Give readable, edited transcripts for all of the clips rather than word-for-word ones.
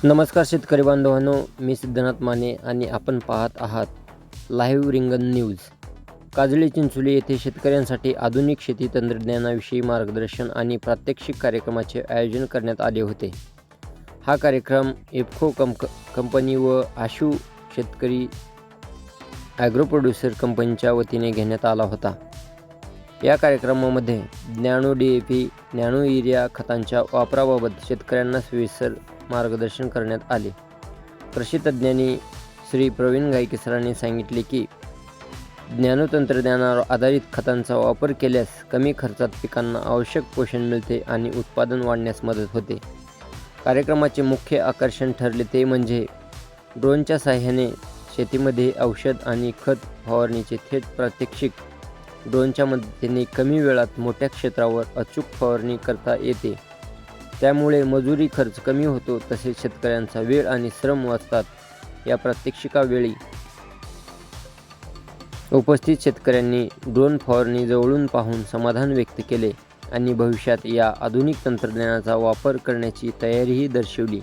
नमस्कार शेतकरी बांधवांनो, मी सिद्धनाथ माने आणि आपण पाहत आहात लाईव्ह रिंगण न्यूज. काजळी चिंचोली येथे शेतकऱ्यांसाठी आधुनिक शेती तंत्रज्ञानाविषयी मार्गदर्शन आणि प्रात्यक्षिक कार्यक्रमाचे आयोजन करण्यात आले होते. हा कार्यक्रम इफ्को कंपनी व आशु शेतकरी ॲग्रो प्रोड्युसर कंपनीच्या वतीने घेण्यात आला होता. या कार्यक्रमामध्ये नॅनो DAP, नॅनो युरिया खतांच्या वापराबाबत शेतकऱ्यांना सविस्तर मार्गदर्शन करण्यात आले. कृषी तज्ज्ञांनी श्री प्रवीण गायके सरांनी सांगितले की नॅनो तंत्रज्ञानावर आधारित खतांचा वापर केल्यास कमी खर्चात पिकांना आवश्यक पोषण मिळते आणि उत्पादन वाढण्यास मदत होते. कार्यक्रमाचे मुख्य आकर्षण ठरले ते म्हणजे ड्रोनच्या साहाय्याने शेतीमध्ये औषध आणि खत फवारणीचे थेट प्रात्यक्षिक. ड्रोनच्या मदतीने कमी वेळात मोठ्या क्षेत्रावर अचूक फवारणी करता येते. त्यामुळे मजुरी खर्च कमी होतो, तसेच शेतकऱ्यांचा वेळ आणि श्रम वाचतात. या प्रात्यक्षिकावेळी उपस्थित शेतकऱ्यांनी ड्रोन फवारणी जवळून पाहून समाधान व्यक्त केले आणि भविष्यात या आधुनिक तंत्रज्ञानाचा वापर करण्याची तयारीही दर्शवली.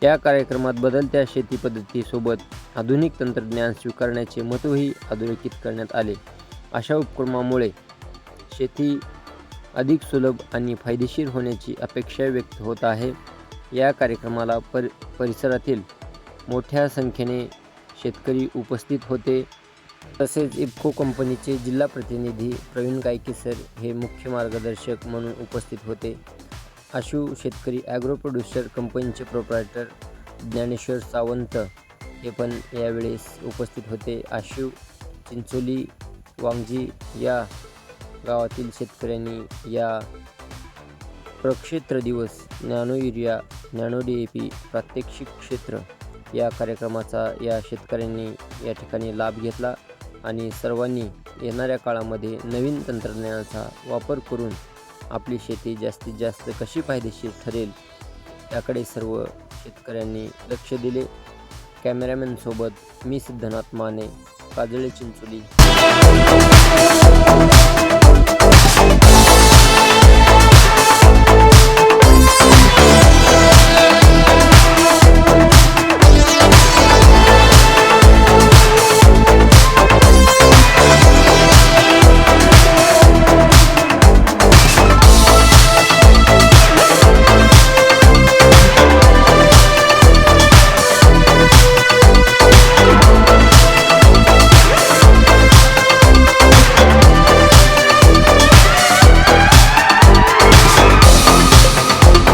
या कार्यक्रमात बदलत्या शेती पद्धतीसोबत आधुनिक तंत्रज्ञान स्वीकारण्याचे महत्त्वही अधोरेखित करण्यात आले. अशा उपक्रमामुळे शेती अधिक सुलभ आणि फायदेशीर होण्याची अपेक्षा व्यक्त होत आहे. या कार्यक्रमाला परिसरातील मोठ्या संख्येने शेतकरी उपस्थित होते. तसेच इफ्को कंपनीचे जिल्हा प्रतिनिधी प्रवीण गायके सर हे मुख्य मार्गदर्शक म्हणून उपस्थित होते. आशु शेतकरी ॲग्रो प्रोड्युसर कंपनीचे प्रोप्रायटर ज्ञानेश्वर सावंत हे पण यावेळेस उपस्थित होते. आशु चिंचोली वांगजी या गावातील शेतकऱ्यांनी या प्रक्षेत्र दिवस, नॅनो युरिया, नॅनो DAP प्रात्यक्षिक क्षेत्र या कार्यक्रमाचा या शेतकऱ्यांनी या ठिकाणी लाभ घेतला आणि सर्वांनी येणाऱ्या काळामध्ये नवीन तंत्रज्ञानाचा वापर करून आपली शेती जास्तीत जास्त कशी फायदेशीर ठरेल याकडे सर्व शेतकऱ्यांनी लक्ष दिले. कॅमेरामॅनसोबत मी सिद्धनाथ माने, काजळी चिंचोली.